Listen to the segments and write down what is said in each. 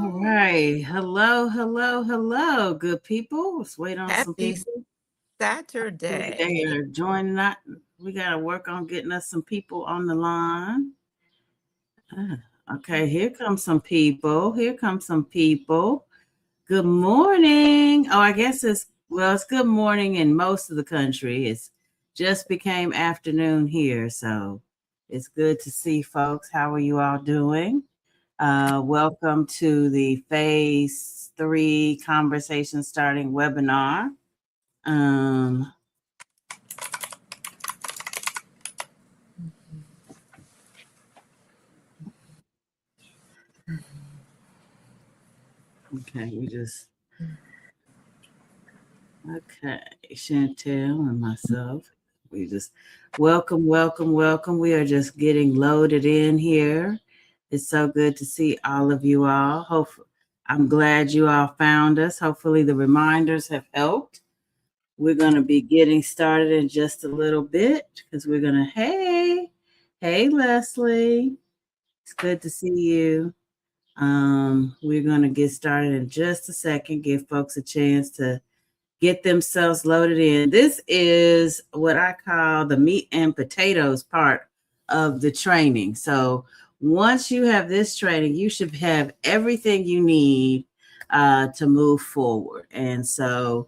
All right. Hello, hello, hello, good people. Let's wait on some Happy people. They Saturday. are joining us. We got to work on getting us some people on the line. Ah, okay, here come some people. Here come some people. Good morning. Oh, I guess it's good morning in most of the country. It's just became afternoon here, so it's good to see folks. How are you all doing? Welcome to the Phase 3 Conversation Starting webinar. Um, okay, okay, Chantel and myself, we just welcome, welcome, welcome. We are just getting loaded in here. It's so good to see all of you all. I'm glad you all found us. Hopefully, the reminders have helped. We're going to be getting started in just a little bit because we're going to, hey, Leslie, it's good to see you. We're going to get started in just a second, give folks a chance to get themselves loaded in. This is what I call the meat and potatoes part of the training. So once you have this training, you should have everything you need to move forward. And so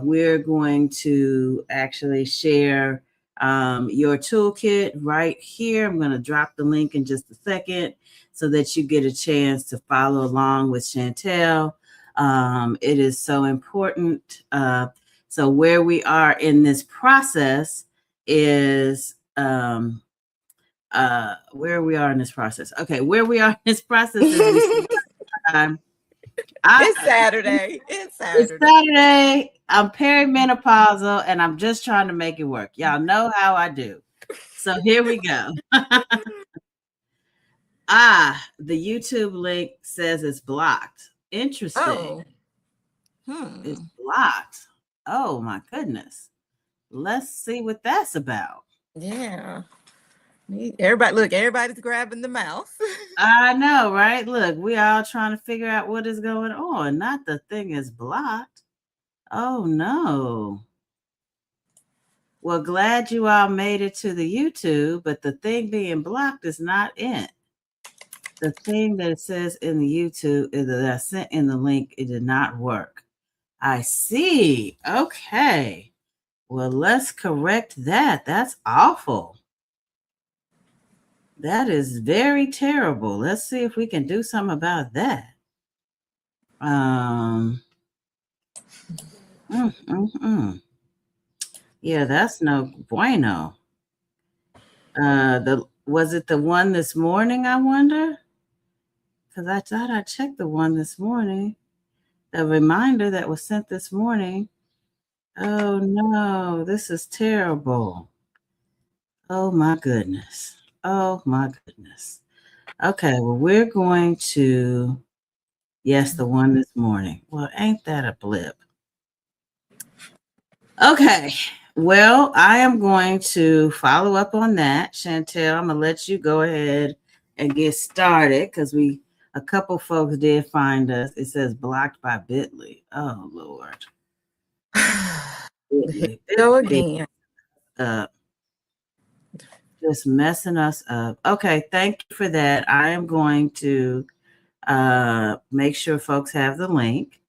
we're going to actually share your toolkit right here. I'm going to drop the link in just a second so that you get a chance to follow along with Chantel. It is so important. So where we are in this process is where we are in this process. Okay, where we are in this process is we It's Saturday. It's it's Saturday. Saturday. I'm perimenopausal and I'm just trying to make it work. Y'all know how I do. So here we go. The YouTube link says it's blocked. Interesting. Oh, It's hmm. blocked. Oh my goodness. Let's see what that's about. Yeah. Everybody's grabbing the mouse. I know, right? Look, we all trying to figure out what is going on. Not the thing is blocked. Oh no. Well, glad you all made it to the YouTube, but the thing being blocked is not it. The thing that it says in the YouTube is that I sent in the link, it did not work. I see. Okay. Well, let's correct that. That's awful. That is very terrible. Let's see if we can do something about that. Um, mm, mm, mm. Yeah, that's no bueno. Was it the one this morning? I wonder, because I thought I checked the one this morning. The reminder that was sent this morning. Oh no, this is terrible. Oh my goodness. Oh my goodness. Okay, well, we're going to, yes, the one this morning. Well, ain't that a blip? Okay, well, I am going to follow up on that. Chantel, I'm going to let you go ahead and get started because a couple folks did find us. It says blocked by Bitly. Oh, Lord. Here Bitly. we go again. Just messing us up. Okay, thank you for that. I am going to make sure folks have the link.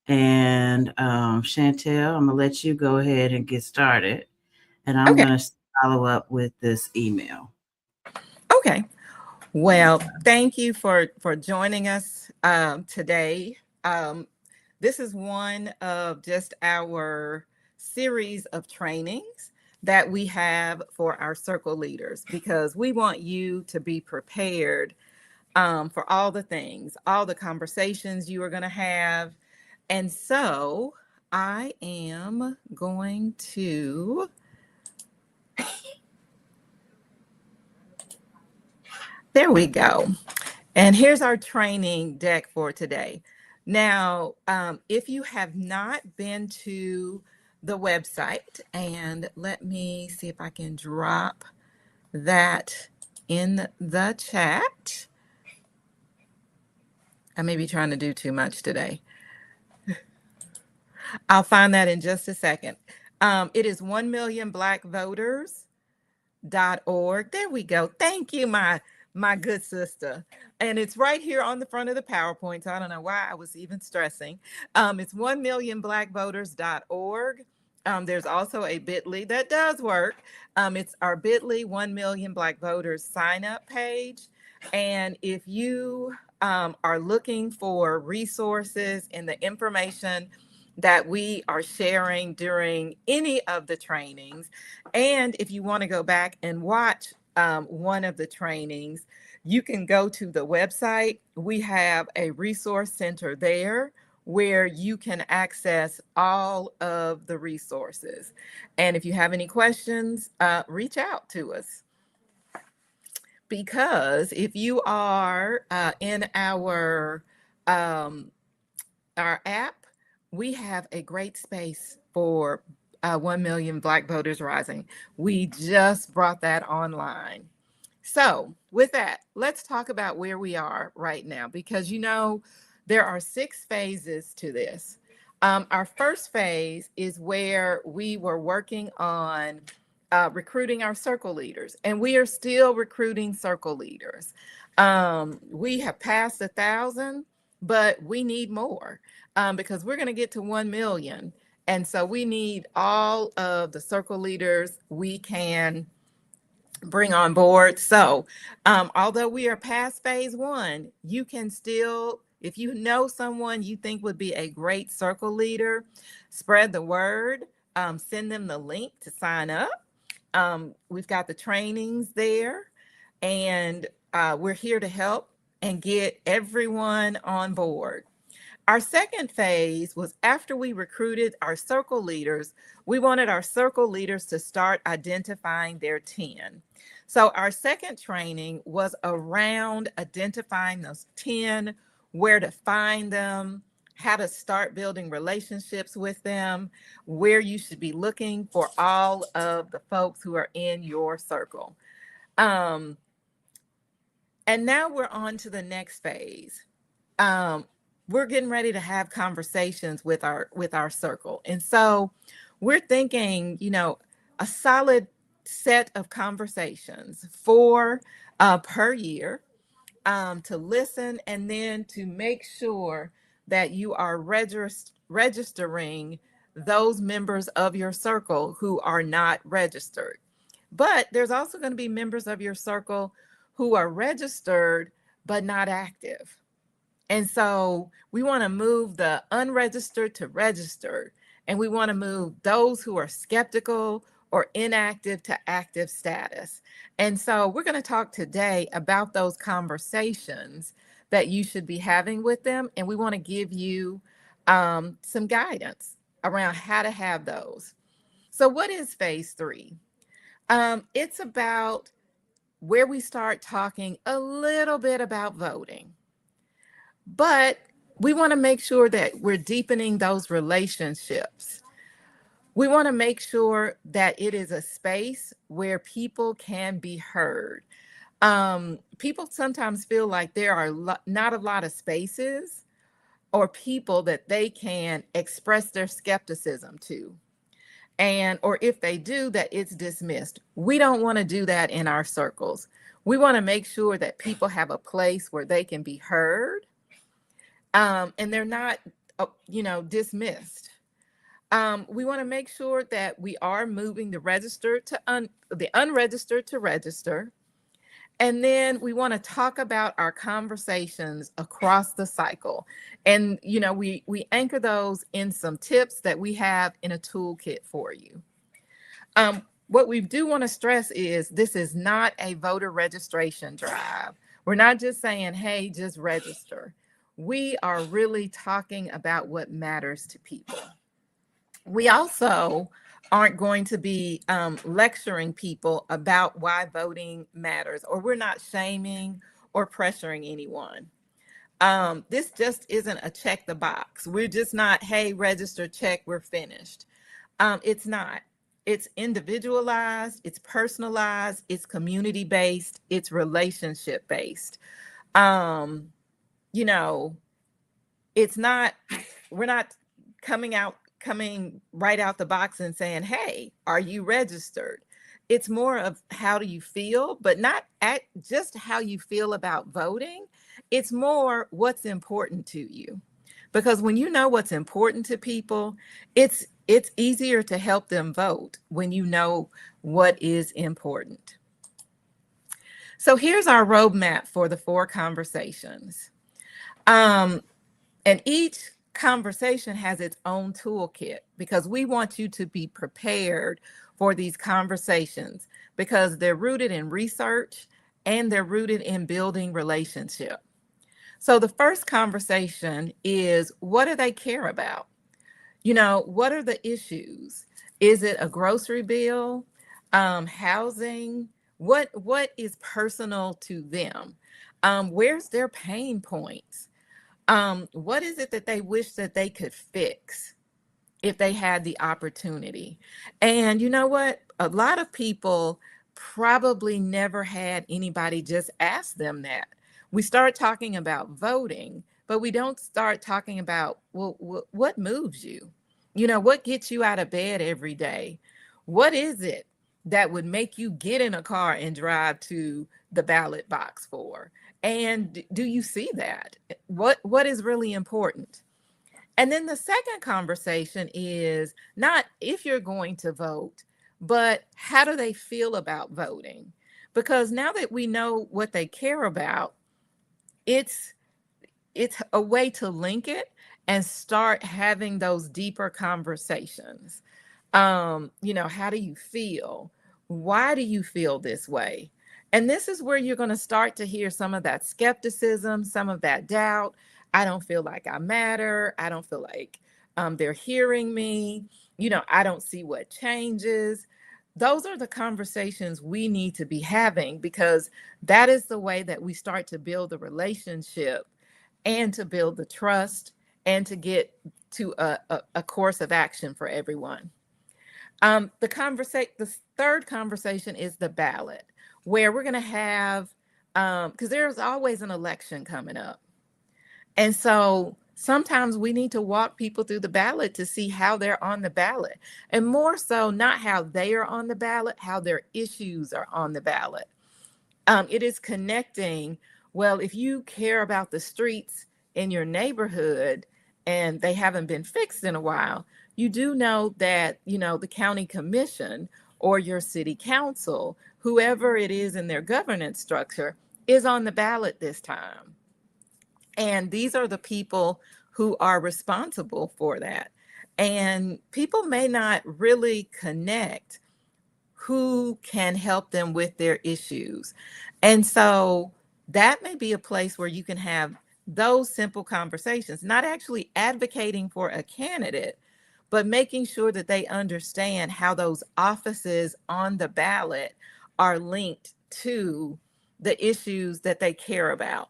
And Chantel, I'm going to let you go ahead and get started. And I'm Okay. going to follow up with this email. Okay. Well, thank you for joining us today. This is one of just our series of trainings that we have for our circle leaders because we want you to be prepared for all the things, all the conversations you are going to have. And so I am going to. There we go. And here's our training deck for today. Now, if you have not been to the website, and let me see if I can drop that in the chat. I may be trying to do too much today. I'll find that in just a second. It is 1millionblackvoters.org. There we go. Thank you, my good sister. And it's right here on the front of the PowerPoint. So I don't know why I was even stressing. It's 1millionblackvoters.org. There's also a bit.ly that does work. It's our bit.ly 1 million Black Voters sign up page. And if you are looking for resources and the information that we are sharing during any of the trainings, and if you want to go back and watch one of the trainings, you can go to the website. We have a resource center there where you can access all of the resources. And if you have any questions, reach out to us. Because if you are in our app, we have a great space for 1 million Black Voters Rising. We just brought that online. So with that, let's talk about where we are right now, because there are 6 phases to this. Our first phase is where we were working on recruiting our circle leaders, and we are still recruiting circle leaders. We have passed 1,000, but we need more because we're going to get to 1 million. And so we need all of the circle leaders we can bring on board. So although we are past phase 1, you can still, if you know someone you think would be a great circle leader, spread the word, send them the link to sign up. We've got the trainings there, and we're here to help and get everyone on board. Our second phase was after we recruited our circle leaders, we wanted our circle leaders to start identifying their 10. So our second training was around identifying those 10, where to find them, how to start building relationships with them, where you should be looking for all of the folks who are in your circle. And now we're on to the next phase. We're getting ready to have conversations with our circle. And so we're thinking, a solid set of conversations, 4 per year, to listen, and then to make sure that you are registering those members of your circle who are not registered. But there's also going to be members of your circle who are registered but not active. And so we want to move the unregistered to registered, and we want to move those who are skeptical or inactive to active status. And so we're going to talk today about those conversations that you should be having with them. And we want to give you some guidance around how to have those. So what is phase 3? It's about where we start talking a little bit about voting. But we want to make sure that we're deepening those relationships. We want to make sure that it is a space where people can be heard. People sometimes feel like there are not a lot of spaces or people that they can express their skepticism to. Or if they do, that it's dismissed. We don't want to do that in our circles. We want to make sure that people have a place where they can be heard. And they're not, dismissed. We want to make sure that we are moving the registered to the unregistered to register. And then we want to talk about our conversations across the cycle. And, we anchor those in some tips that we have in a toolkit for you. What we do want to stress is this is not a voter registration drive. We're not just saying, hey, just register. We are really talking about what matters to people. We also aren't going to be lecturing people about why voting matters, or we're not shaming or pressuring anyone. This just isn't a check the box. We're just not, hey, register, check, we're finished. It's not. It's individualized, it's personalized, it's community-based, it's relationship-based. it's not, we're not coming right out the box and saying, hey, are you registered? It's more of how do you feel, but not at just how you feel about voting. It's more what's important to you. Because when you know what's important to people, it's easier to help them vote when you know what is important. So here's our roadmap for the 4 conversations. And each conversation has its own toolkit because we want you to be prepared for these conversations because they're rooted in research and they're rooted in building relationship. So the first conversation is, what do they care about? What are the issues? Is it a grocery bill, housing? What is personal to them? Where's their pain points? What is it that they wish that they could fix if they had the opportunity? And you know what? A lot of people probably never had anybody just ask them that. We start talking about voting, but we don't start talking about, well, what moves you? What gets you out of bed every day? What is it that would make you get in a car and drive to the ballot box for? And do you see that? What is really important? And then the second conversation is not if you're going to vote, but how do they feel about voting? Because now that we know what they care about, it's a way to link it and start having those deeper conversations. How do you feel? Why do you feel this way? And this is where you're going to start to hear some of that skepticism, some of that doubt. I don't feel like I matter. I don't feel like they're hearing me. I don't see what changes. Those are the conversations we need to be having because that is the way that we start to build the relationship and to build the trust and to get to a course of action for everyone. The third conversation is the ballot, where we're going to have, because there's always an election coming up. And so sometimes we need to walk people through the ballot to see how they're on the ballot. And more so, not how they are on the ballot, how their issues are on the ballot. It is connecting, well, if you care about the streets in your neighborhood and they haven't been fixed in a while, you do know that, the county commission or your city council, whoever it is in their governance structure, is on the ballot this time. And these are the people who are responsible for that. And people may not really connect who can help them with their issues. And so that may be a place where you can have those simple conversations, not actually advocating for a candidate, but making sure that they understand how those offices on the ballot are linked to the issues that they care about.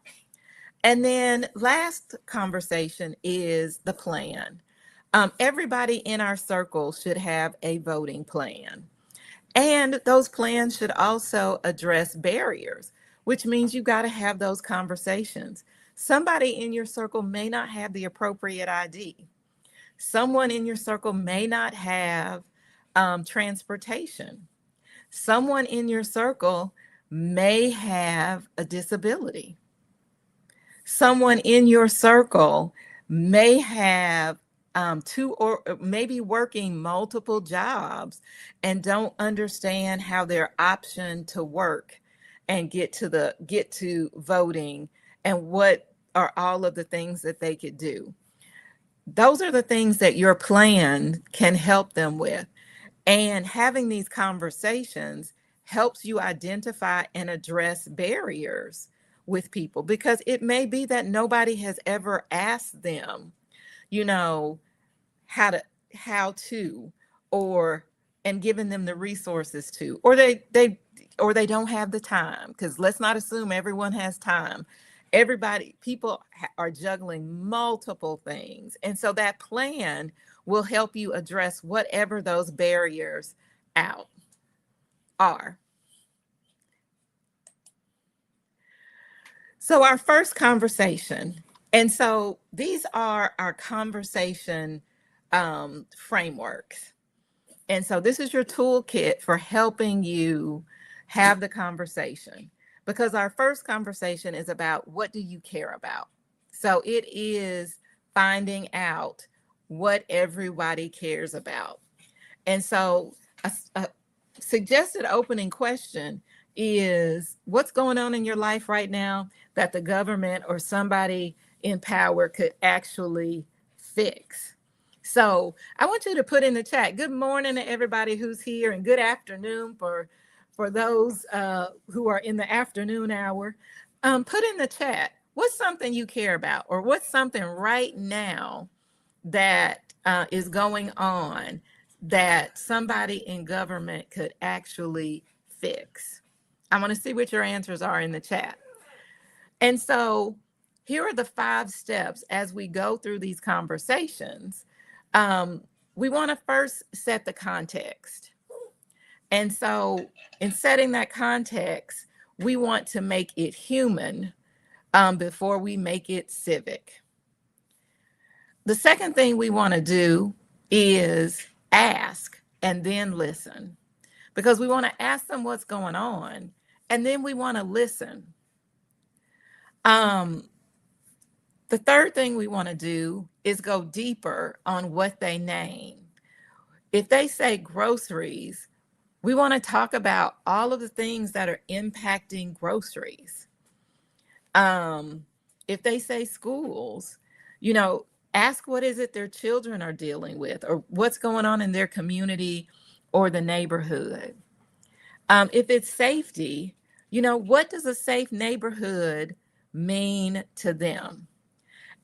And then last conversation is the plan. Everybody in our circle should have a voting plan. And those plans should also address barriers, which means you got to have those conversations. Somebody in your circle may not have the appropriate ID. Someone in your circle may not have transportation. Someone in your circle may have a disability. Someone in your circle may have 2 or maybe working multiple jobs and don't understand how their option to work and get to voting and what are all of the things that they could do. Those are the things that your plan can help them with. And having these conversations helps you identify and address barriers with people because it may be that nobody has ever asked them, you know, how to or and given them the resources to, or they don't have the time, because let's not assume everyone has time. People are juggling multiple things, and so that plan will help you address whatever those barriers out are. So our first conversation, And so these are our conversation frameworks. And so this is your toolkit for helping you have the conversation, because our first conversation is about what do you care about? So it is finding out what everybody cares about. And so a suggested opening question is, what's going on in your life right now that the government or somebody in power could actually fix? So I want you to put in the chat, good morning to everybody who's here, and good afternoon for those who are in the afternoon hour. Put in the chat, what's something you care about, or what's something right now that is going on that somebody in government could actually fix. I want to see what your answers are in the chat. And so here are the 5 steps as we go through these conversations. We want to first set the context. And so in setting that context, we want to make it human before we make it civic. The second thing we want to do is ask and then listen, because we want to ask them what's going on, and then we want to listen. The third thing we want to do is go deeper on what they name. If they say groceries, we want to talk about all of the things that are impacting groceries. If they say schools, ask what is it their children are dealing with, or what's going on in their community or the neighborhood. If it's safety, what does a safe neighborhood mean to them?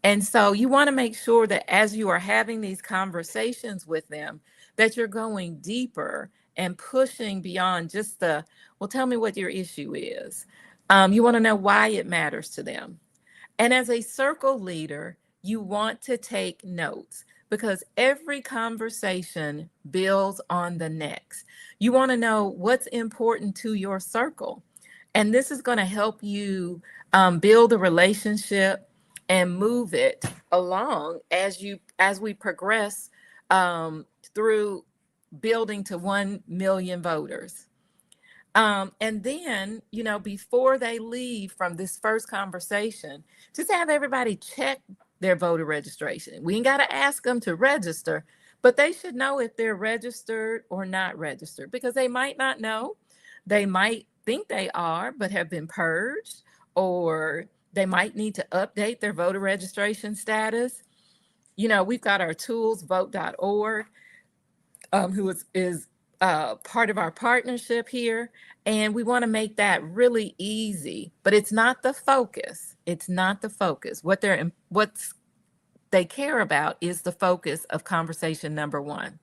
And so you want to make sure that as you are having these conversations with them, that you're going deeper and pushing beyond just well, tell me what your issue is. You want to know why it matters to them. And as a circle leader, you want to take notes, because every conversation builds on the next. You want to know what's important to your circle. And this is going to help you build a relationship and move it along as we progress through building to 1 million voters. And then, before they leave from this first conversation, just have everybody check their voter registration. We ain't got to ask them to register, but they should know if they're registered or not registered, because they might not know. They might think they are, but have been purged, or they might need to update their voter registration status. We've got our tools, vote.org, who is part of our partnership here. And we want to make that really easy, but it's not the focus. It's not the focus. What they care about is the focus of conversation number 1.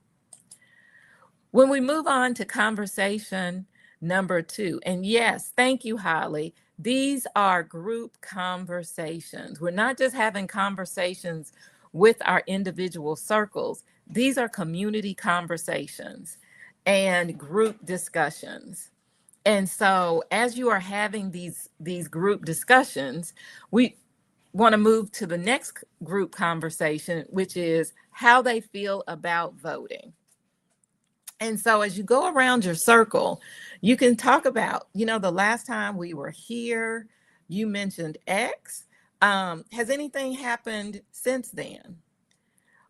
When we move on to conversation number 2, and yes, thank you, Holly. These are group conversations. We're not just having conversations with our individual circles. These are community conversations and group discussions. And so as you are having these group discussions, we want to move to the next group conversation, which is how they feel about voting. And so as you go around your circle, you can talk about, the last time we were here, you mentioned X. Has anything happened since then?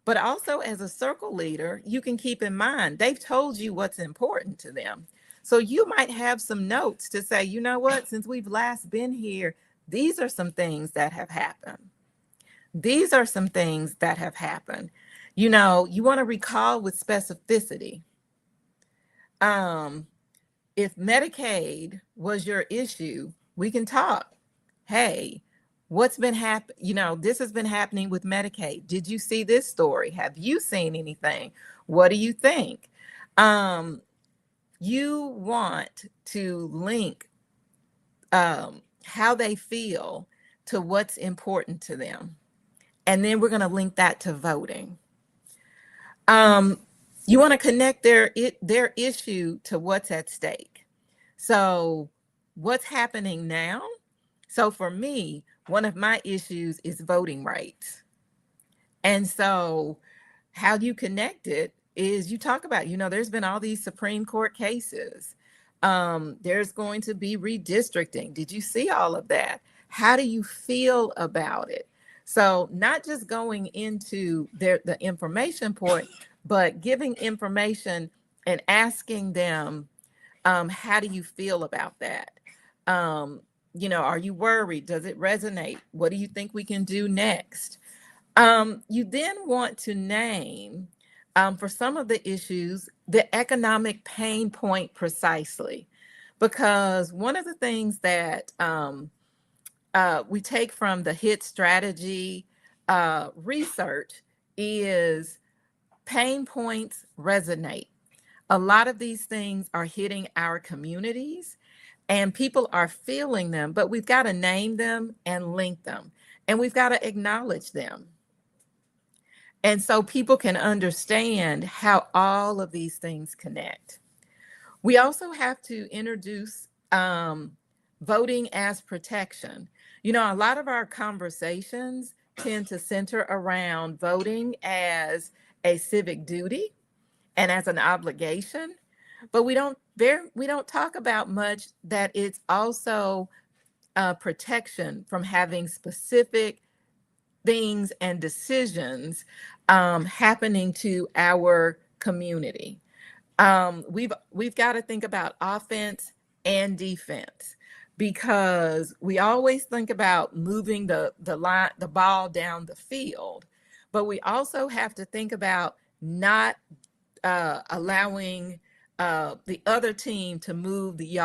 But also as a circle leader, you can keep in mind, they've told you what's important to them. So you might have some notes to say, you know what, since we've last been here, these are some things that have happened. These are some things that have happened. You want to recall with specificity. If Medicaid was your issue, we can talk. Hey, what's been happening? This has been happening with Medicaid. Did you see this story? Have you seen anything? What do you think? You want to link how they feel to what's important to them. And then we're going to link that to voting. You want to connect their issue to what's at stake. So what's happening now So for me, one of my issues is voting rights. And so how you connect it is you talk about, there's been all these Supreme Court cases. There's going to be redistricting. Did you see all of that? How do you feel about it? So not just going into the information point, but giving information and asking them, how do you feel about that? Are you worried? Does it resonate? What do you think we can do next? You then want to name, for some of the issues, the economic pain point precisely. Because one of the things that we take from the HIT strategy research is pain points resonate. A lot of these things are hitting our communities and people are feeling them, but we've got to name them and link them, and we've got to acknowledge them. And so people can understand how all of these things connect. We also have to introduce voting as protection. A lot of our conversations tend to center around voting as a civic duty and as an obligation, but we don't talk about much that it's also protection from having specific things and decisions happening to our community. We've got to think about offense and defense, because we always think about moving the ball down the field, but we also have to think about not allowing the other team to move the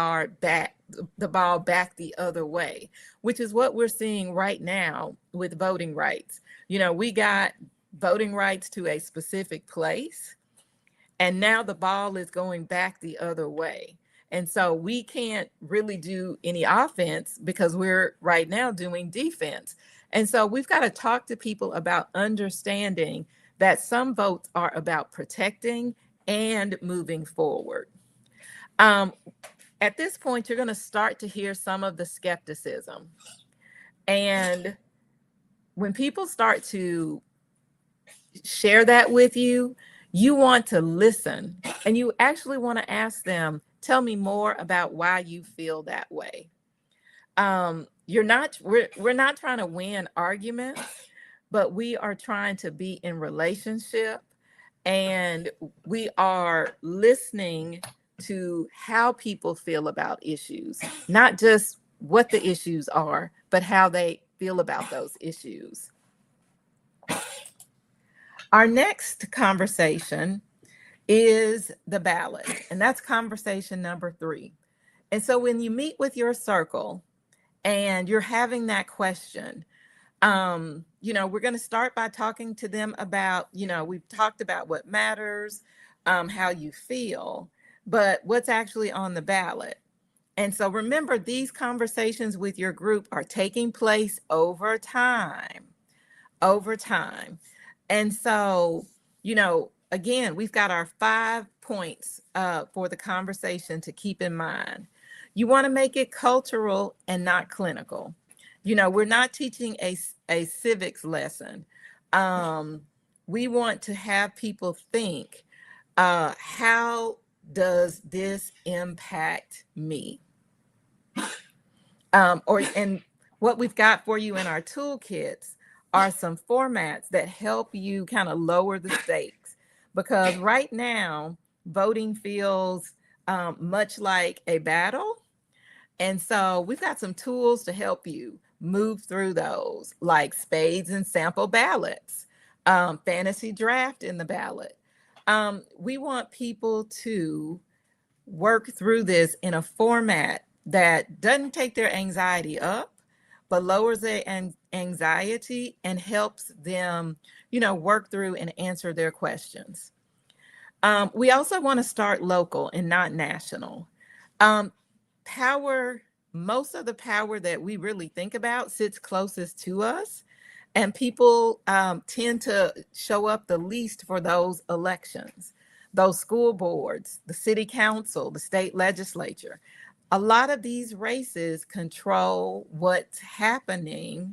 ball back the other way, which is what we're seeing right now with voting rights. We got voting rights to a specific place, and now the ball is going back the other way. And so we can't really do any offense because we're right now doing defense. And so we've got to talk to people about understanding that some votes are about protecting and moving forward. At this point, you're going to start to hear some of the skepticism. And when people start to share that with you, you want to listen, and you actually want to ask them, tell me more about why you feel that way. We're not trying to win arguments, but we are trying to be in relationship, and we are listening to how people feel about issues, not just what the issues are, but how they feel about those issues. Our next conversation is the ballot, and that's conversation number 3. And so when you meet with your circle and you're having that question, we're going to start by talking to them about, we've talked about what matters, how you feel, but what's actually on the ballot. And so remember, these conversations with your group are taking place over time. And so, again, we've got our 5 points for the conversation to keep in mind. You want to make it cultural and not clinical. We're not teaching a civics lesson. We want to have people think, how does this impact me? And what we've got for you in our toolkits are some formats that help you kind of lower the stakes, because right now voting feels much like a battle. And so we've got some tools to help you move through those, like spades and sample ballots, fantasy draft in the ballot. We want people to work through this in a format that doesn't take their anxiety up, but lowers their anxiety and helps them, work through and answer their questions. We also want to start local and not national. Most of the power that we really think about sits closest to us, and people tend to show up the least for those elections, those school boards, the city council, the state legislature. a lot of these races control what's happening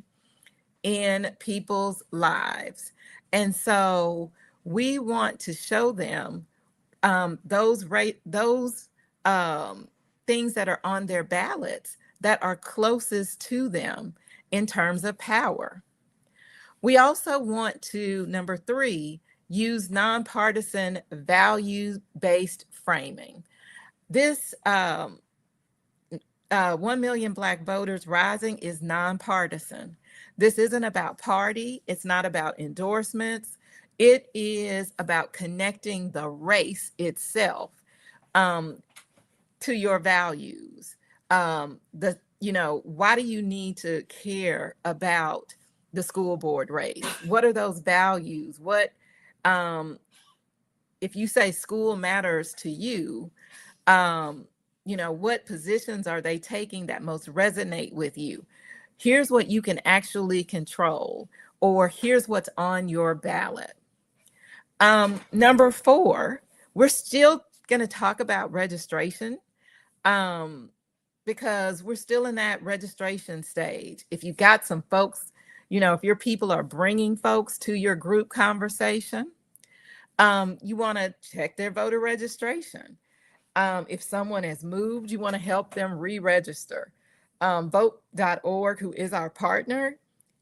in people's lives. And so we want to show them those things that are on their ballots that are closest to them in terms of power. We also want to, number 3, use nonpartisan values-based framing. This 1 million Black voters rising is nonpartisan. This isn't about party. It's not about endorsements. It is about connecting the race itself to your values. Why do you need to care about the school board race? What are those values? If you say school matters to you, what positions are they taking that most resonate with you? Here's what you can actually control, or here's what's on your ballot. Number 4, we're still going to talk about registration because we're still in that registration stage. If you've got some folks, if your people are bringing folks to your group conversation, you want to check their voter registration. If someone has moved, you want to help them re-register. Vote.org, who is our partner,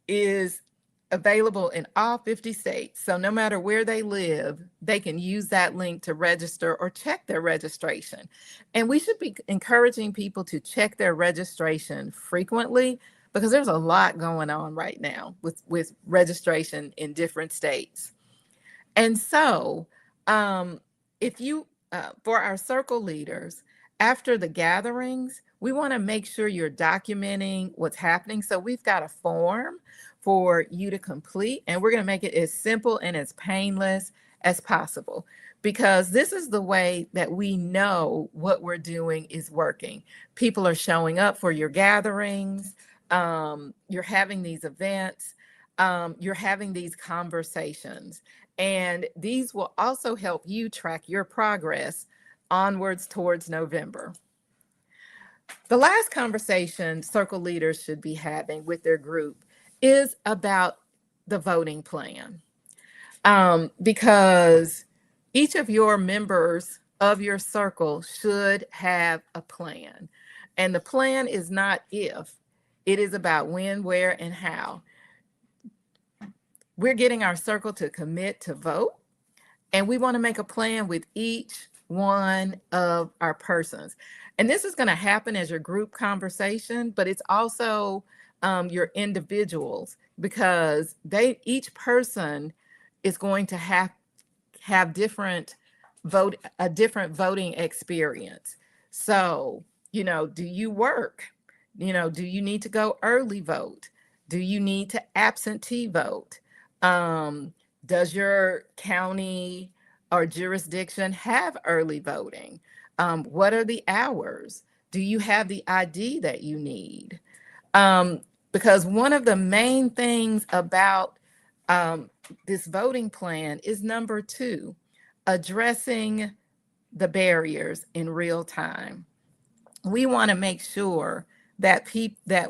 is available in all 50 states. So no matter where they live, they can use that link to register or check their registration. And we should be encouraging people to check their registration frequently because there's a lot going on right now with registration in different states. And so for our circle leaders, after the gatherings, we want to make sure you're documenting what's happening. So we've got a form for you to complete, and we're going to make it as simple and as painless as possible, because this is the way that we know what we're doing is working. People are showing up for your gatherings. You're having these events. You're having these conversations. And these will also help you track your progress onwards towards November. The last conversation circle leaders should be having with their group is about the voting plan. Because each of your members of your circle should have a plan. And the plan is not if, it is about when, where, and how. We're getting our circle to commit to vote, and we want to make a plan with each one of our persons. And this is going to happen as your group conversation, but it's also your individuals, because each person is going to have a different voting experience. So, do you work? Do you need to go early vote? Do you need to absentee vote? Does your county or jurisdiction have early voting? What are the hours? Do you have the ID that you need? Because one of the main things about this voting plan is number 2, addressing the barriers in real time. We want to make sure that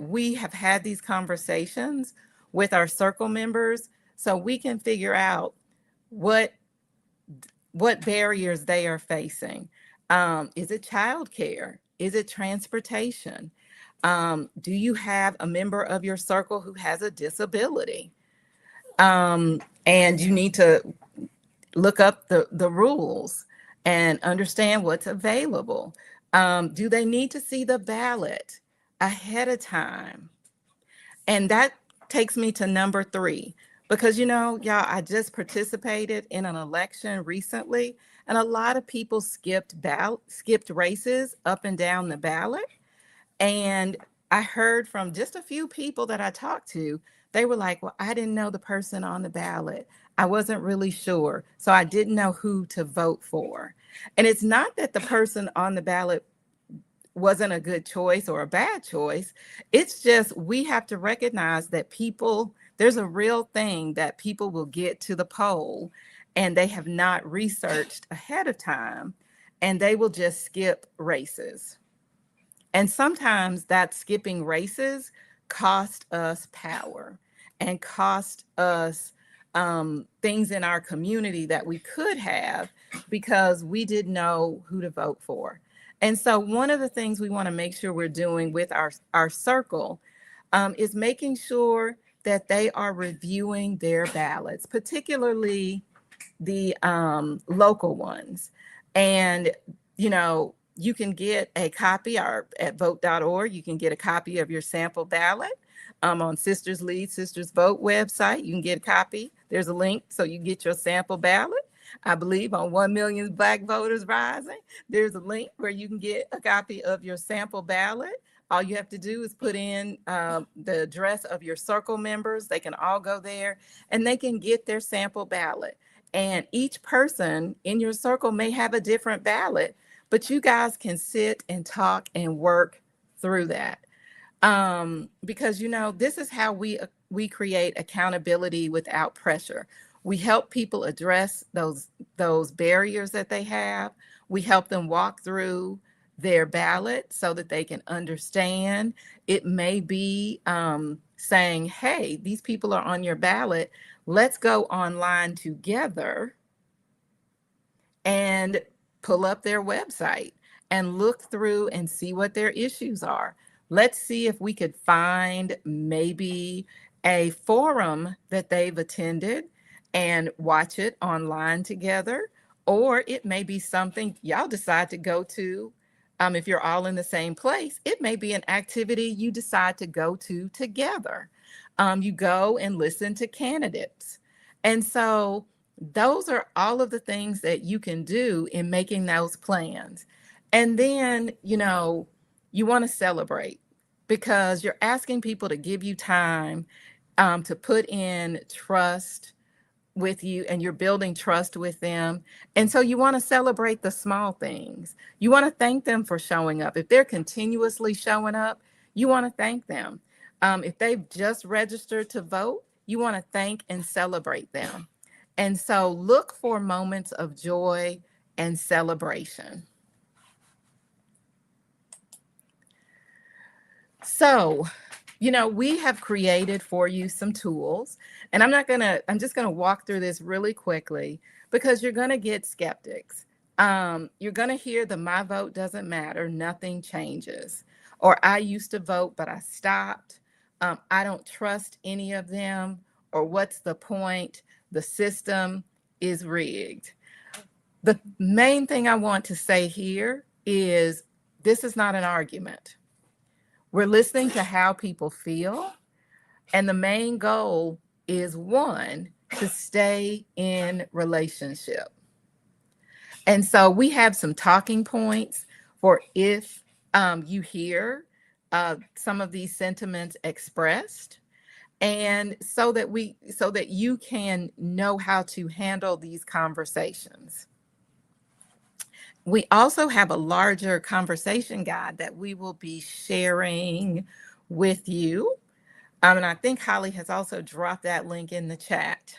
we have had these conversations with our circle members so we can figure out what barriers they are facing. Is it childcare? Is it transportation? Do you have a member of your circle who has a disability? And you need to look up the rules and understand what's available. Do they need to see the ballot ahead of time? And that takes me to number 3, because, y'all, I just participated in an election recently, and a lot of people skipped races up and down the ballot. And I heard from just a few people that I talked to, they were like, well, I didn't know the person on the ballot. I wasn't really sure, so I didn't know who to vote for. And it's not that the person on the ballot wasn't a good choice or a bad choice. It's just we have to recognize that there's a real thing that people will get to the poll and they have not researched ahead of time, and they will just skip races. And sometimes that skipping races cost us power and cost us things in our community that we could have because we didn't know who to vote for. And so one of the things we want to make sure we're doing with our circle is making sure that they are reviewing their ballots, particularly the local ones. And, you can get a copy or at vote.org, you can get a copy of your sample ballot. On Sisters Lead, Sisters Vote website, you can get a copy. There's a link so you get your sample ballot. I believe on 1 Million Black Voters Rising, there's a link where you can get a copy of your sample ballot. All you have to do is put in the address of your circle members. They can all go there and they can get their sample ballot. And each person in your circle may have a different ballot, but you guys can sit and talk and work through that. Because this is how we create accountability without pressure. We help people address those barriers that they have. We help them walk through their ballot so that they can understand. It may be saying, hey, these people are on your ballot. Let's go online together and pull up their website and look through and see what their issues are. Let's see if we could find maybe a forum that they've attended and watch it online together. Or it may be something y'all decide to go to. If you're all in the same place, it may be an activity you decide to go to together. You go and listen to candidates. And so those are all of the things that you can do in making those plans. And then, you want to celebrate because you're asking people to give you time to put in trust with you, and you're building trust with them. And so you want to celebrate the small things. You want to thank them for showing up. If they're continuously showing up, you want to thank them. If they've just registered to vote, you want to thank and celebrate them. And so look for moments of joy and celebration. So, we have created for you some tools, and I'm just going to walk through this really quickly because you're going to get skeptics. You're going to hear the my vote doesn't matter, nothing changes, or I used to vote, but I stopped. I don't trust any of them, or what's the point? The system is rigged. The main thing I want to say here is this is not an argument. We're listening to how people feel. And the main goal is one, to stay in relationship. And so we have some talking points for if you hear some of these sentiments expressed, and so that you can know how to handle these conversations. We also have a larger conversation guide that we will be sharing with you. And I think Holly has also dropped that link in the chat.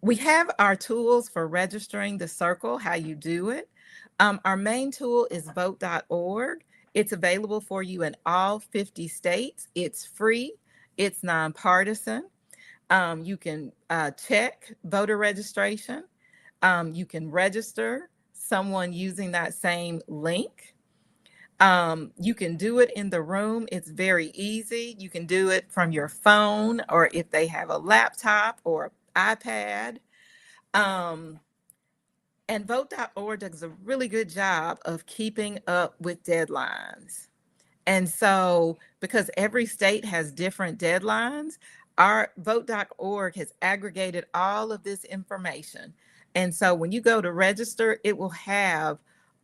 We have our tools for registering the circle, how you do it. Our main tool is vote.org. It's available for you in all 50 states. It's free. It's nonpartisan. You can check voter registration. You can register someone using that same link. You can do it in the room. It's very easy. You can do it from your phone, or if they have a laptop or iPad. And vote.org does a really good job of keeping up with deadlines. And so, because every state has different deadlines, our vote.org has aggregated all of this information. And so when you go to register, it will have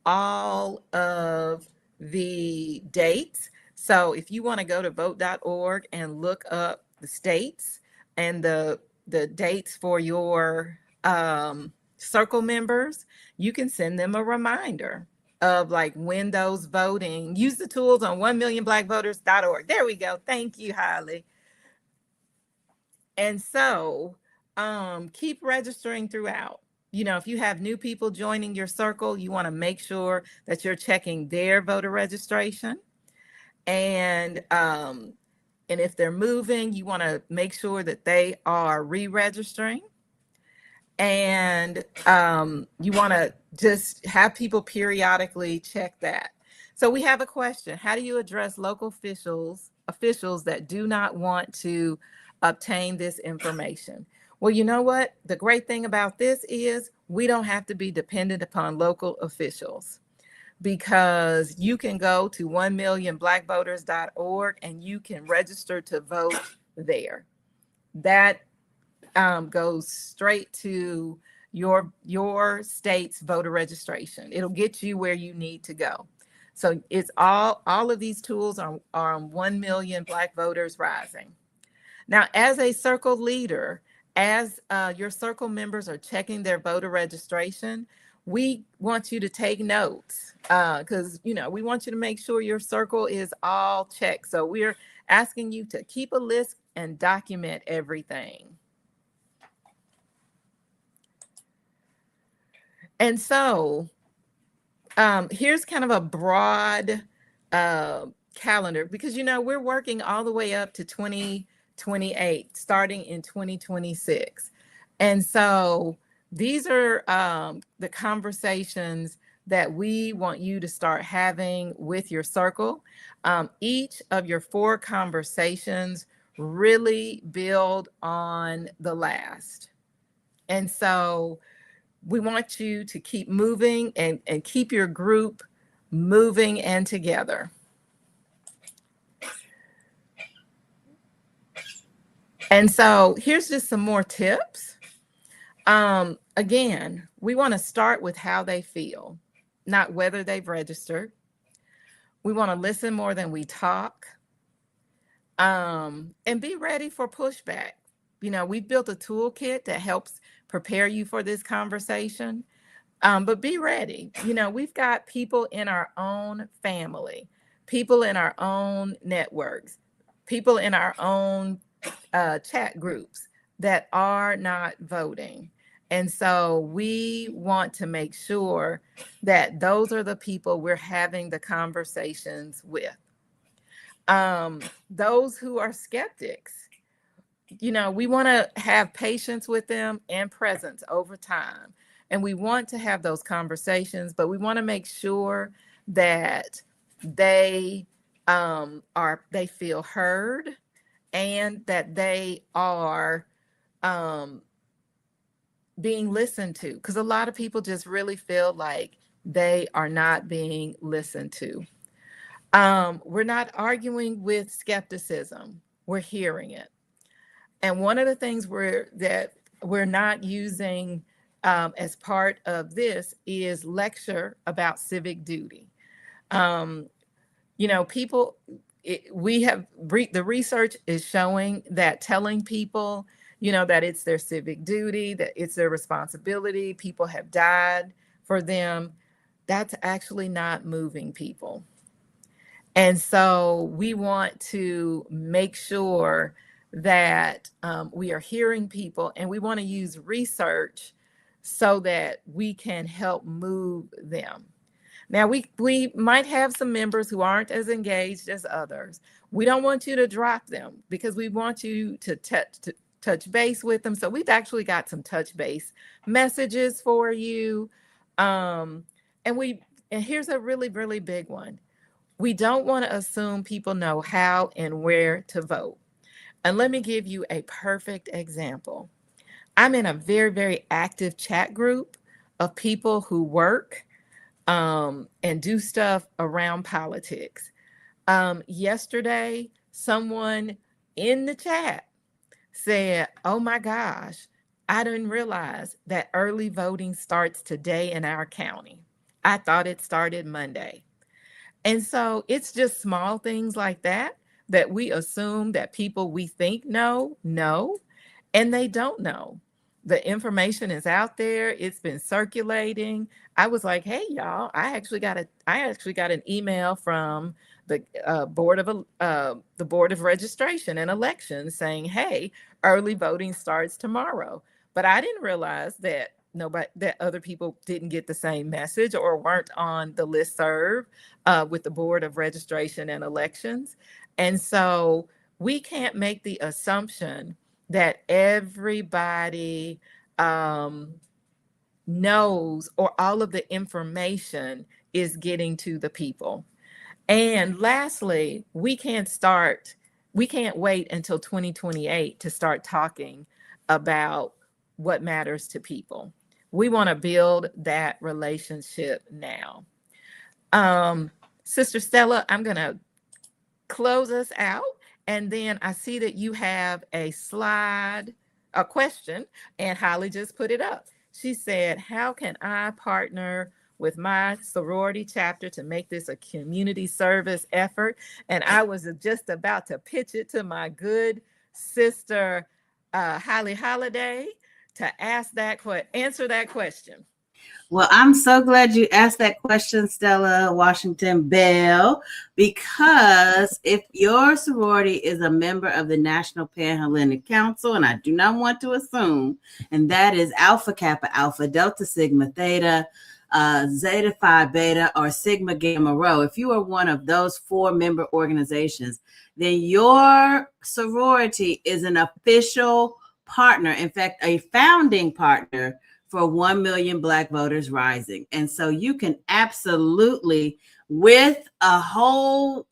all of the dates. So if you want to go to vote.org and look up the states and the dates for your circle members, you can send them a reminder of like when those voting. Use the tools on 1millionblackvoters.org. There we go. Thank you, Holly. And so keep registering throughout. if you have new people joining your circle, you want to make sure that you're checking their voter registration. And if they're moving, you want to make sure that they are re-registering. And you want to just have people periodically check that. So we have a question: how do you address local officials that do not want to obtain this information? Well, you know what? The great thing about this is we don't have to be dependent upon local officials, because you can go to 1millionblackvoters.org and you can register to vote there. That goes straight to your state's voter registration. It'll get you where you need to go. So it's all of these tools are on 1 Million Black Voters Rising. Now, as a circle leader, as your circle members are checking their voter registration, we want you to take notes, because we want you to make sure your circle is all checked. So we're asking you to keep a list and document everything. And so here's kind of a broad calendar, because we're working all the way up to 2028, starting in 2026. And so these are the conversations that we want you to start having with your circle. Each of your 4 conversations really build on the last. And so we want you to keep moving and keep your group moving and together. And so here's just some more tips. Again, we want to start with how they feel, not whether they've registered. We want to listen more than we talk, and be ready for pushback. We've built a toolkit that helps prepare you for this conversation, but be ready. We've got people in our own family, people in our own networks, people in our own chat groups that are not voting. And so we want to make sure that those are the people we're having the conversations with. Those who are skeptics, we want to have patience with them and presence over time. And we want to have those conversations, but we want to make sure that they feel heard, and that they are being listened to, because a lot of people just really feel like they are not being listened to. We're not arguing with skepticism, we're hearing it. And one of the things that we're not using as part of this is lecture about civic duty. People, the research is showing that telling people, that it's their civic duty, that it's their responsibility, people have died for them, that's actually not moving people. And so we want to make sure that we are hearing people, and we want to use research so that we can help move them. Now, we might have some members who aren't as engaged as others. We don't want you to drop them, because we want you to touch base with them. So we've actually got some touch base messages for you. And here's a really, really big one. We don't want to assume people know how and where to vote. And let me give you a perfect example. I'm in a very, very active chat group of people who work and do stuff around politics. Yesterday, someone in the chat said, "Oh my gosh, I didn't realize that early voting starts today in our county. I thought it started Monday." And so it's just small things like that we assume that people we think know, and they don't know. The information is out there. It's been circulating. I was like, "Hey, y'all! I actually got an email from the board of registration and elections saying, 'Hey, early voting starts tomorrow.'" But I didn't realize that nobody, that other people didn't get the same message or weren't on the listserv with the Board of Registration and Elections. And so we can't make the assumption that everybody knows or all of the information is getting to the people. And lastly, we can't wait until 2028 to start talking about what matters to people. We want to build that relationship now. Sister Stella, I'm going to close us out. And then I see that you have a question, and Holly just put it up. She said, how can I partner with my sorority chapter to make this a community service effort? And I was just about to pitch it to my good sister, Holly Holiday, to answer that question. Well, I'm so glad you asked that question, Stella Washington Bell, because if your sorority is a member of the National Panhellenic Council, and I do not want to assume, and that is Alpha Kappa Alpha, Delta Sigma Theta, Zeta Phi Beta, or Sigma Gamma Rho, if you are one of those 4 member organizations, then your sorority is an official partner, in fact, a founding partner for 1 million Black Voters Rising. And so you can absolutely, with whole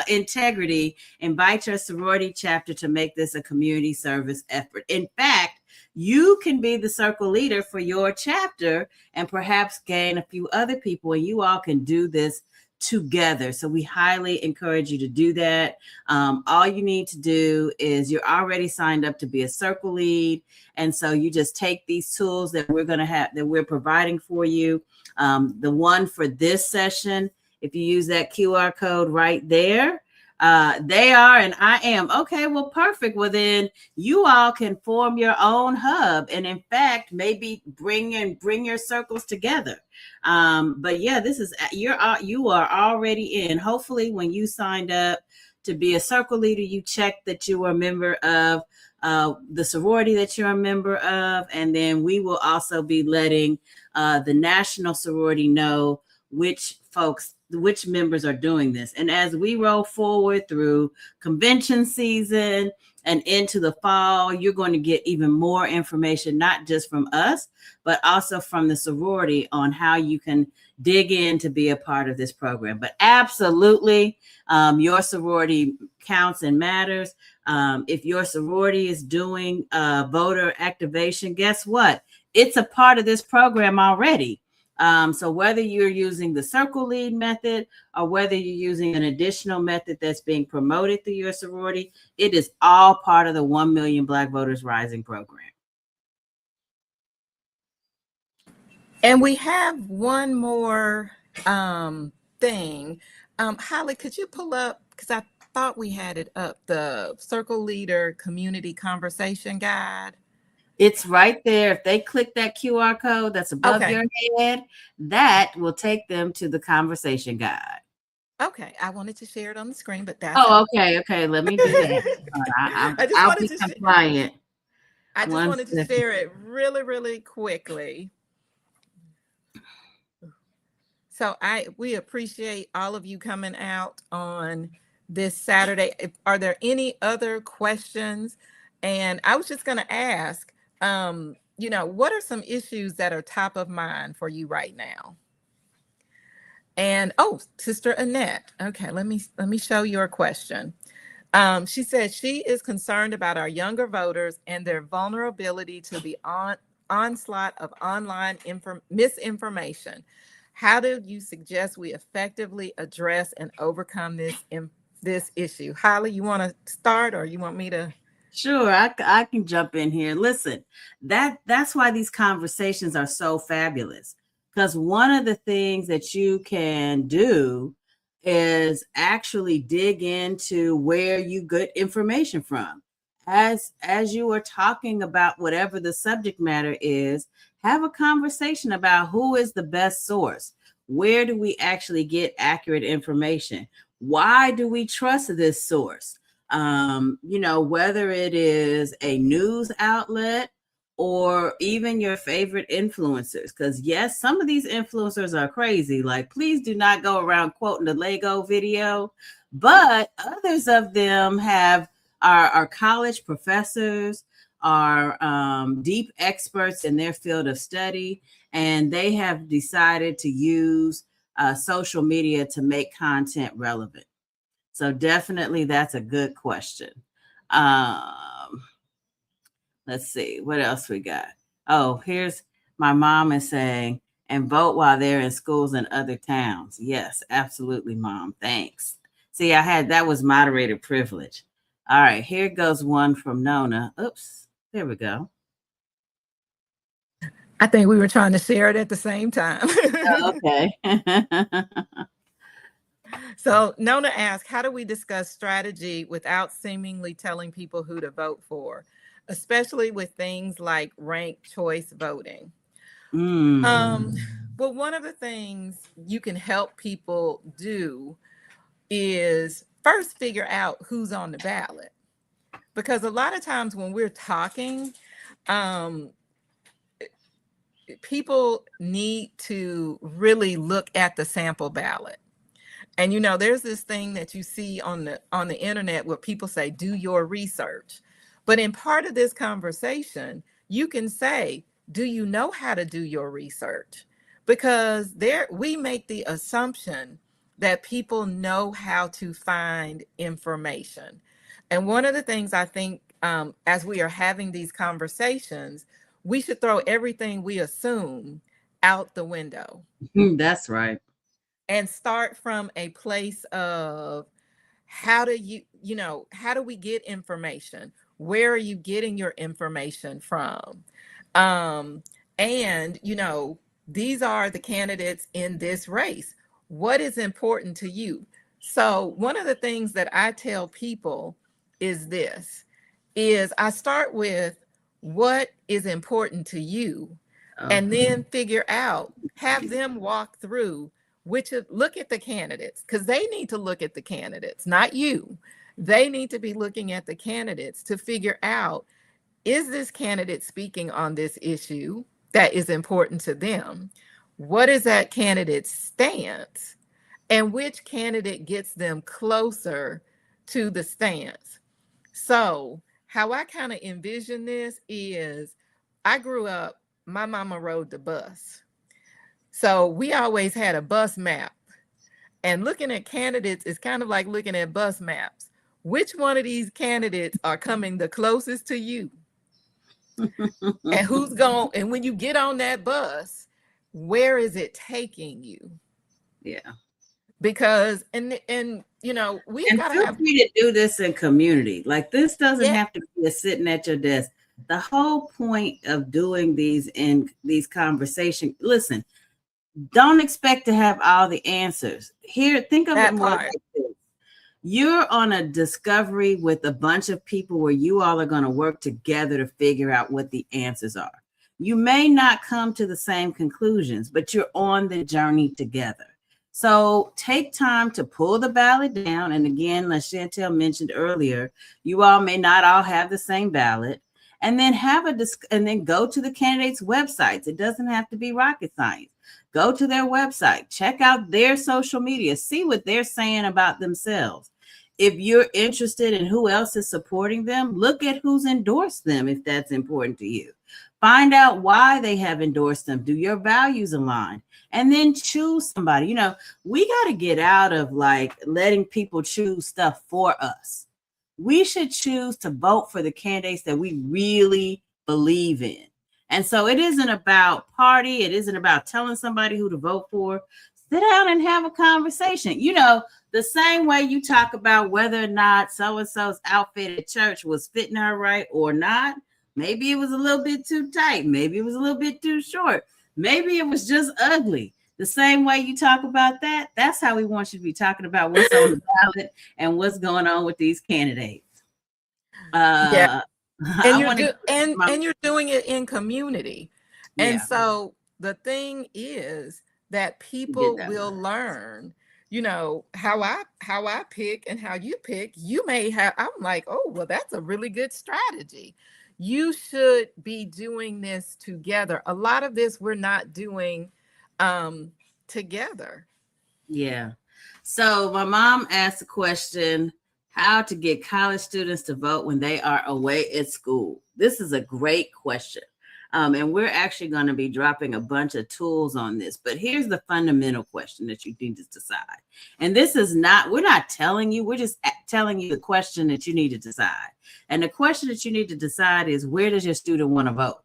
integrity, invite your sorority chapter to make this a community service effort. In fact, you can be the circle leader for your chapter and perhaps gain a few other people, and you all can do this together. So we highly encourage you to do that. All you need to do is, you're already signed up to be a circle lead. And so you just take these tools that we're providing for you. The one for this session, if you use that QR code right there, they are and I am. Okay, well, perfect. Well, then you all can form your own hub, and in fact, maybe bring your circles together. But yeah, this is you are already in. Hopefully, when you signed up to be a circle leader, you checked that you were a member of the sorority that you're a member of, and then we will also be letting the national sorority know which members are doing this. And as we roll forward through convention season and into the fall, you're going to get even more information, not just from us, but also from the sorority, on how you can dig in to be a part of this program. But absolutely, your sorority counts and matters. If your sorority is doing voter activation, guess what? It's a part of this program already. So whether you're using the circle lead method or whether you're using an additional method that's being promoted through your sorority, it is all part of the 1 Million Black Voters Rising program. And we have one more thing. Holly, could you pull up, because I thought we had it up, the Circle Leader Community Conversation Guide? It's right there. If they click that QR code that's above your head, that will take them to the conversation guide. Okay, I wanted to share it on the screen, but that's okay. Let me do that. I'll be compliant. I just wanted to share it really, really quickly. So we appreciate all of you coming out on this Saturday. Are there any other questions? And I was just going to ask, what are some issues that are top of mind for you right now? And Sister Annette. Okay, let me show your question. She said she is concerned about our younger voters and their vulnerability to the onslaught of online misinformation. How do you suggest we effectively address and overcome this issue? Holly, you want to start, or you want me to? Sure, I can jump in here. Listen, that's why these conversations are so fabulous, because one of the things that you can do is actually dig into where you get information from. As you are talking about whatever the subject matter is, have a conversation about who is the best source. Where do we actually get accurate information? Why do we trust this source? Whether it is a news outlet or even your favorite influencers. Because yes, some of these influencers are crazy. Like, please do not go around quoting the Lego video, but others of them are college professors, are deep experts in their field of study, and they have decided to use social media to make content relevant. So definitely that's a good question. Um, let's see what else we got. Oh, here's my mom is saying, and vote while they're in schools in other towns. Yes, absolutely, mom. Thanks. See, that was moderator privilege. All right, here goes one from Nona. Oops, there we go. I think we were trying to share it at the same time. Oh, okay. So Nona asked, how do we discuss strategy without seemingly telling people who to vote for, especially with things like ranked choice voting? Well, one of the things you can help people do is first figure out who's on the ballot. Because a lot of times when we're talking, people need to really look at the sample ballot. And there's this thing that you see on the internet where people say, do your research. But in part of this conversation, you can say, do you know how to do your research? Because we make the assumption that people know how to find information. And one of the things I think, as we are having these conversations, we should throw everything we assume out the window. That's right. And start from a place of how do we get information? Where are you getting your information from? And these are the candidates in this race. What is important to you? So one of the things that I tell people is I start with what is important to you, and then have them walk through look at the candidates, because they need to look at the candidates, not you. They need to be looking at the candidates to figure out, is this candidate speaking on this issue that is important to them? What is that candidate's stance? And which candidate gets them closer to the stance? So how I kind of envision this is, I grew up, my mama rode the bus. So we always had a bus map. And looking at candidates is kind of like looking at bus maps. Which one of these candidates are coming the closest to you? And when you get on that bus, where is it taking you? Yeah. Because we've got to feel free to do this in community. Like, this doesn't have to be sitting at your desk. The whole point of doing these conversations, listen, don't expect to have all the answers. Here, think of it more like this. You're on a discovery with a bunch of people where you all are going to work together to figure out what the answers are. You may not come to the same conclusions, but you're on the journey together. So take time to pull the ballot down. And again, as Chantel mentioned earlier, you all may not all have the same ballot. And then and then go to the candidates' websites. It doesn't have to be rocket science. Go to their website, check out their social media, see what they're saying about themselves. If you're interested in who else is supporting them, look at who's endorsed them if that's important to you. Find out why they have endorsed them. Do your values align? And then choose somebody. We got to get out of like letting people choose stuff for us. We should choose to vote for the candidates that we really believe in. And so it isn't about party. It isn't about telling somebody who to vote for. Sit down and have a conversation. The same way you talk about whether or not so-and-so's outfit at church was fitting her right or not. Maybe it was a little bit too tight. Maybe it was a little bit too short. Maybe it was just ugly. The same way you talk about that, that's how we want you to be talking about what's on the ballot and what's going on with these candidates. And you're doing it in community. And so the thing is that people will learn you know, how I pick and how you pick, you may have, I'm like, oh, well, that's a really good strategy. You should be doing this together. A lot of this we're not doing together. Yeah. So my mom asked a question, how to get college students to vote when they are away at school. This is a great question. And we're actually going to be dropping a bunch of tools on this. But here's the fundamental question that you need to decide. And this is not, we're not telling you, we're just telling you the question that you need to decide. And the question that you need to decide is, where does your student want to vote?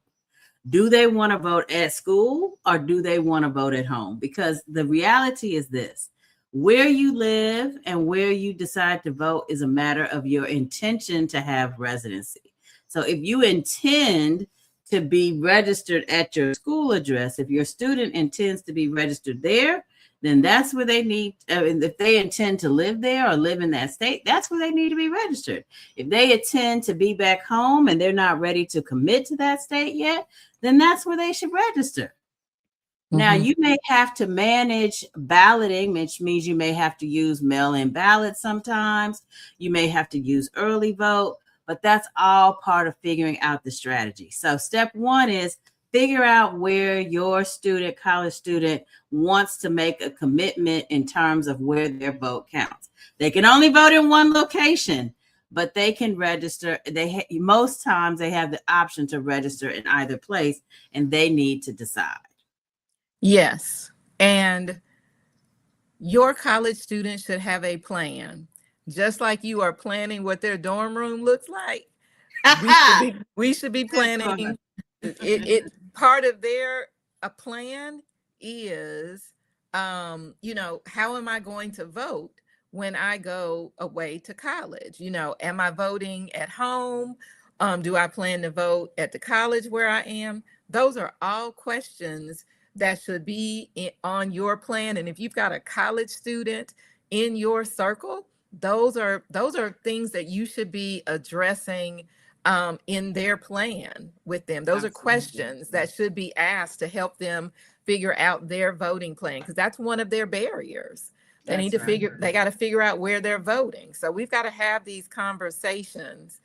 Do they want to vote at school or do they want to vote at home? Because the reality is this: where you live and where you decide to vote is a matter of your intention to have residency. So if you intend to be registered at your school address, if your student intends to be registered there, then that's where they need, if they intend to live there or live in that state, that's where they need to be registered. If they intend to be back home and they're not ready to commit to that state yet, then that's where they should register. Now, you may have to manage balloting, which means you may have to use mail-in ballots sometimes. You may have to use early vote, but that's all part of figuring out the strategy. So step one is figure out where your student, college student, wants to make a commitment in terms of where their vote counts. They can only vote in one location, but they can register. Most times they have the option to register in either place, and they need to decide. Yes. And your college student should have a plan, just like you are planning what their dorm room looks like. We should be planning it. Part of their a plan is, you know, how am I going to vote when I go away to college? You know, am I voting at home? Do I plan to vote at the college where I am? Those are all questions that should be on your plan. And if you've got a college student in your circle, those are things that you should be addressing in their plan with them. Those are questions that should be asked to help them figure out their voting plan, because that's one of their barriers. They need to they got to figure out where they're voting. So we've got to have these conversations.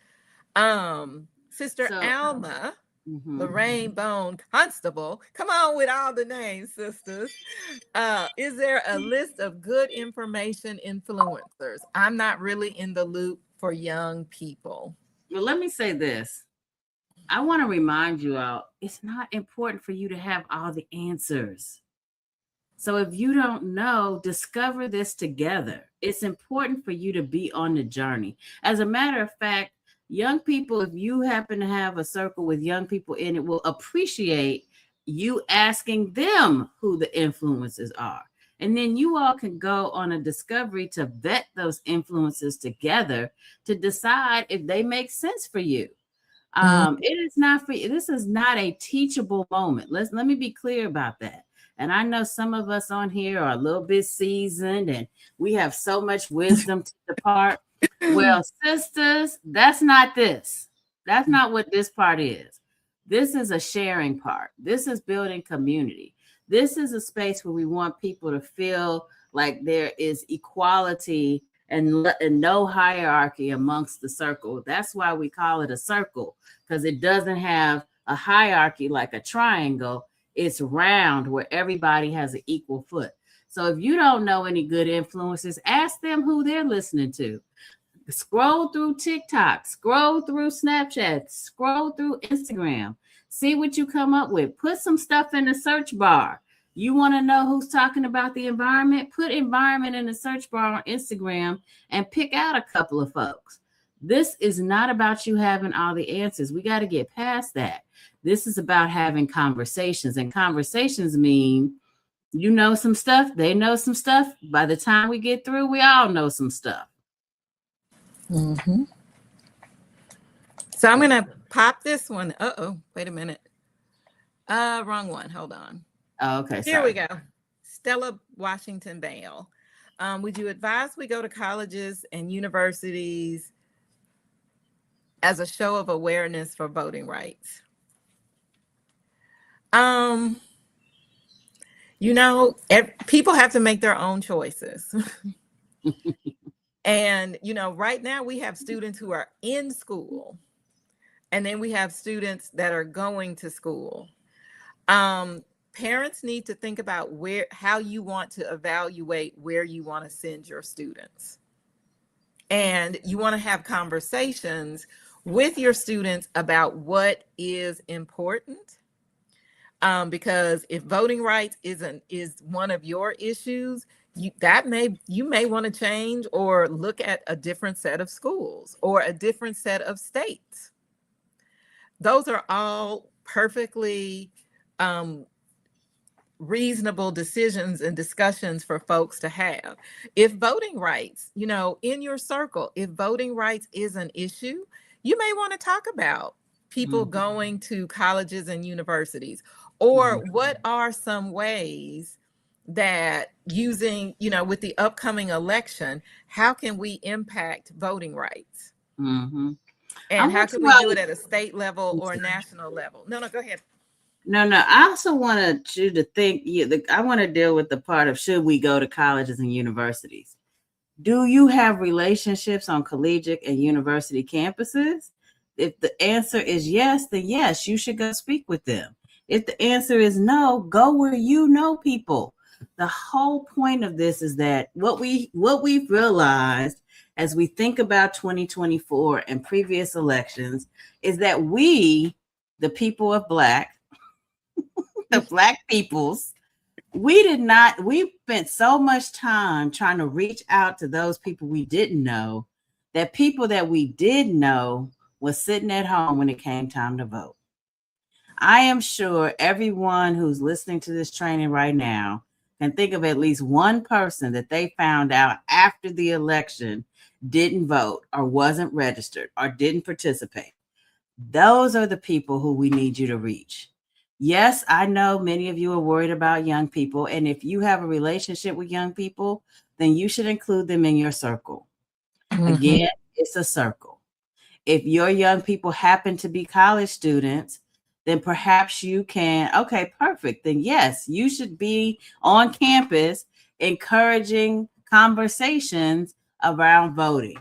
Sister Alma, Lorraine Bone Constable, come on with all the names, sisters. Is there a list of good information influencers? I'm not really in the loop for young people. Well, let me say this. I want to remind you all, it's not important for you to have all the answers. So if you don't know, discover this together. It's important for you to be on the journey. As a matter of fact, young people, if you happen to have a circle with young people in it, will appreciate you asking them who the influences are. And then you all can go on a discovery to vet those influences together to decide if they make sense for you. It is not for you. This is not a teachable moment. Let me be clear about that. And I know some of us on here are a little bit seasoned and we have so much wisdom to depart. Well, sisters, that's not this. That's not what this part is. This is a sharing part. This is building community. This is a space where we want people to feel like there is equality and no hierarchy amongst the circle. That's why we call it a circle, because it doesn't have a hierarchy like a triangle. It's round where everybody has an equal foot. So if you don't know any good influencers, ask them who they're listening to. Scroll through TikTok, scroll through Snapchat, scroll through Instagram, see what you come up with. Put some stuff in the search bar. You want to know who's talking about the environment? Put environment in the search bar on Instagram and pick out a couple of folks. This is not about you having all the answers. We got to get past that. This is about having conversations, and conversations mean you know some stuff, they know some stuff. By the time we get through, we all know some stuff. So I'm going to pop this one. Uh-oh, wait a minute. Wrong one. Hold on. Oh, okay. Here we go. Stella Washington Bale. Would you advise we go to colleges and universities as a show of awareness for voting rights? You know, people have to make their own choices. And, you know, right now we have students who are in school, and then we have students that are going to school. Parents need to think about how you want to evaluate where you want to send your students. And you want to have conversations with your students about what is important. Because if voting rights is one of your issues, you may want to change or look at a different set of schools or a different set of states. Those are all perfectly reasonable decisions and discussions for folks to have. If voting rights, you know, in your circle, if voting rights is an issue, you may want to talk about people going to colleges and universities, or what are some ways that using, you know, with the upcoming election, how can we impact voting rights? And how can we do it at a state level or national level? No, go ahead. No, I also wanted you to think, I want to deal with the part of, should we go to colleges and universities? Do you have relationships on collegiate and university campuses? If the answer is yes, then yes, you should go speak with them. If the answer is no, go where you know people. The whole point of this is that what we've realized as we think about 2024 and previous elections is that we, the people of Black, the Black peoples, we spent so much time trying to reach out to those people we didn't know, that people that we did know was sitting at home when it came time to vote. I am sure everyone who's listening to this training right now can think of at least one person that they found out after the election didn't vote or wasn't registered or didn't participate. Those are the people who we need you to reach. Yes, I know many of you are worried about young people, and if you have a relationship with young people, then you should include them in your circle. Again, it's a circle. If your young people happen to be college students, then perhaps you can, okay, perfect. Then yes, you should be on campus encouraging conversations around voting.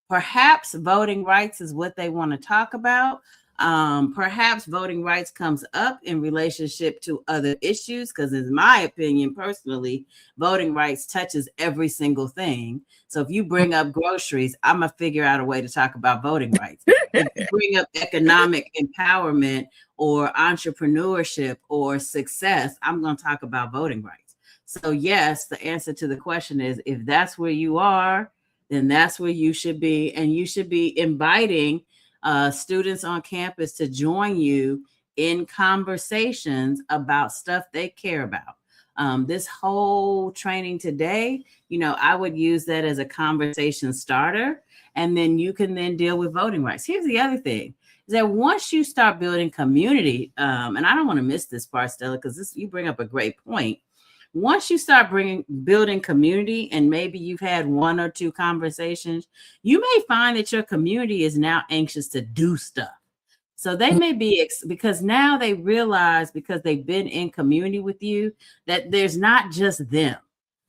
Perhaps voting rights is what they want to talk about. Perhaps voting rights comes up in relationship to other issues, because in my opinion, personally, voting rights touches every single thing. So if you bring up groceries, I'm going to figure out a way to talk about voting rights. If you bring up economic empowerment or entrepreneurship or success, I'm going to talk about voting rights. So yes, the answer to the question is, if that's where you are, then that's where you should be. And you should be inviting students on campus to join you in conversations about stuff they care about. This whole training today, you know, I would use that as a conversation starter, and then you can then deal with voting rights. Here's the other thing, is that once you start building community, and I don't want to miss this part, Stella, because you bring up a great point. Once you start building community, and maybe you've had one or two conversations, you may find that your community is now anxious to do stuff. So they may be, because now they realize, because they've been in community with you, that there's not just them.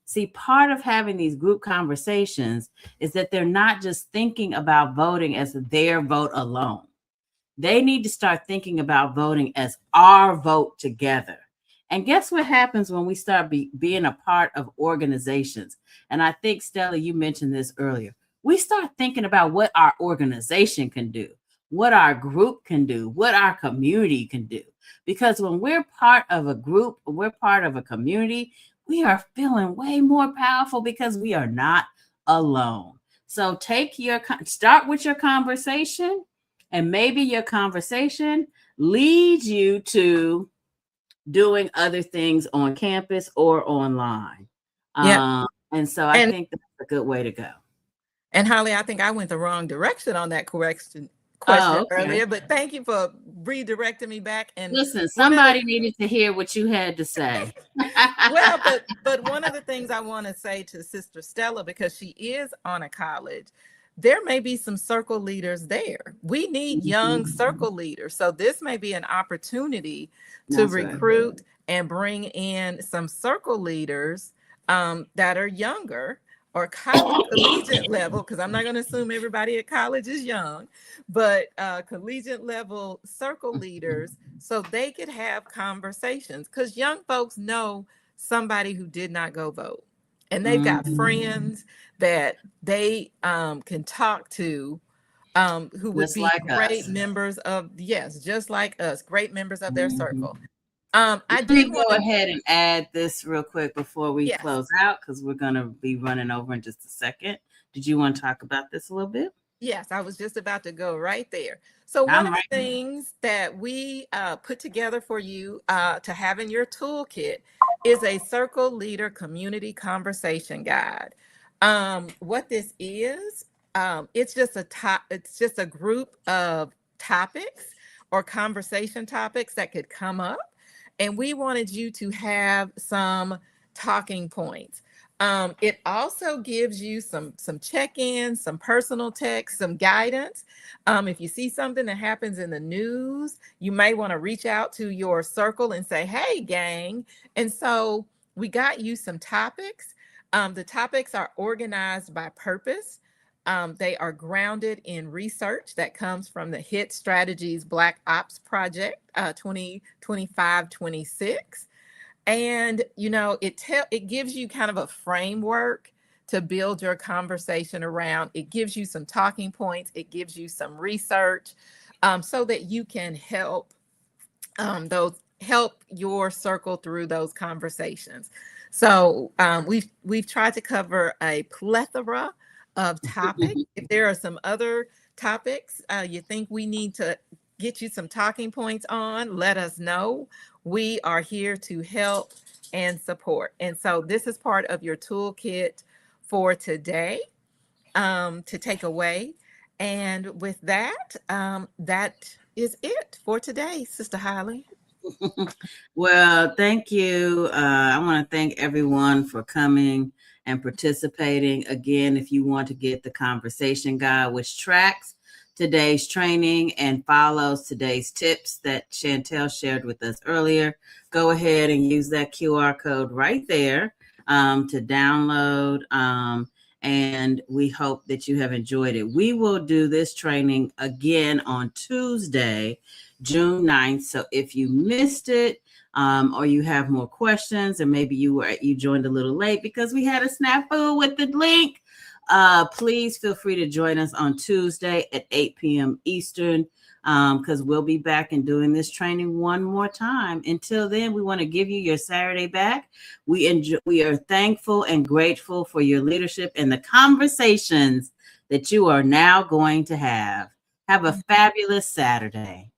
See, part of having these group conversations is that they're not just thinking about voting as their vote alone. They need to start thinking about voting as our vote together. And guess what happens when we start being a part of organizations? And I think, Stella, you mentioned this earlier. We start thinking about what our organization can do, what our group can do, what our community can do. Because when we're part of a group, we're part of a community, we are feeling way more powerful because we are not alone. So start with your conversation, and maybe your conversation leads you to doing other things on campus or online. And so I think that's a good way to go. And Holly, I think I went the wrong direction on that question earlier, but thank you for redirecting me back. And listen, somebody needed to hear what you had to say. Well, but one of the things I want to say to Sister Stella, because she is on a college, there may be some circle leaders there. We need young circle leaders. So this may be an opportunity to recruit and bring in some circle leaders that are younger or collegiate level, because I'm not going to assume everybody at college is young, but collegiate level circle leaders, so they could have conversations, because young folks know somebody who did not go vote. And they've got friends that they can talk to who would be great members of, yes, just like us, great members of their circle. I did go ahead and add this real quick before we close out, because we're going to be running over in just a second. Did you want to talk about this a little bit? Yes, I was just about to go right there. So one of the things that we put together for you to have in your toolkit is a circle leader community conversation guide. What this is, it's just a group of topics or conversation topics that could come up. And we wanted you to have some talking points. It also gives you some check-ins, some personal text, some guidance. If you see something that happens in the news, you may want to reach out to your circle and say, hey, gang. And so we got you some topics. The topics are organized by purpose. They are grounded in research that comes from the HIT Strategies Black Ops Project 2025-26. And, you know, it gives you kind of a framework to build your conversation around. It gives you some talking points. It gives you some research so that you can help your circle through those conversations. So we've tried to cover a plethora of topics. If there are some other topics you think we need to get you some talking points on, let us know. We are here to help and support. And so this is part of your toolkit for today to take away. And with that, that is it for today, Sister Holly. Well, thank you. I want to thank everyone for coming and participating. Again, if you want to get the conversation guide, which tracks today's training and follows today's tips that Chantel shared with us earlier, go ahead and use that QR code right there to download. And we hope that you have enjoyed it. We will do this training again on Tuesday, June 9th. So if you missed it, or you have more questions, and maybe you joined a little late because we had a snafu with the link, please feel free to join us on Tuesday at 8 p.m. Eastern, because we'll be back and doing this training one more time. Until then, we want to give you your Saturday back. We are thankful and grateful for your leadership and the conversations that you are now going to have. Have a fabulous Saturday.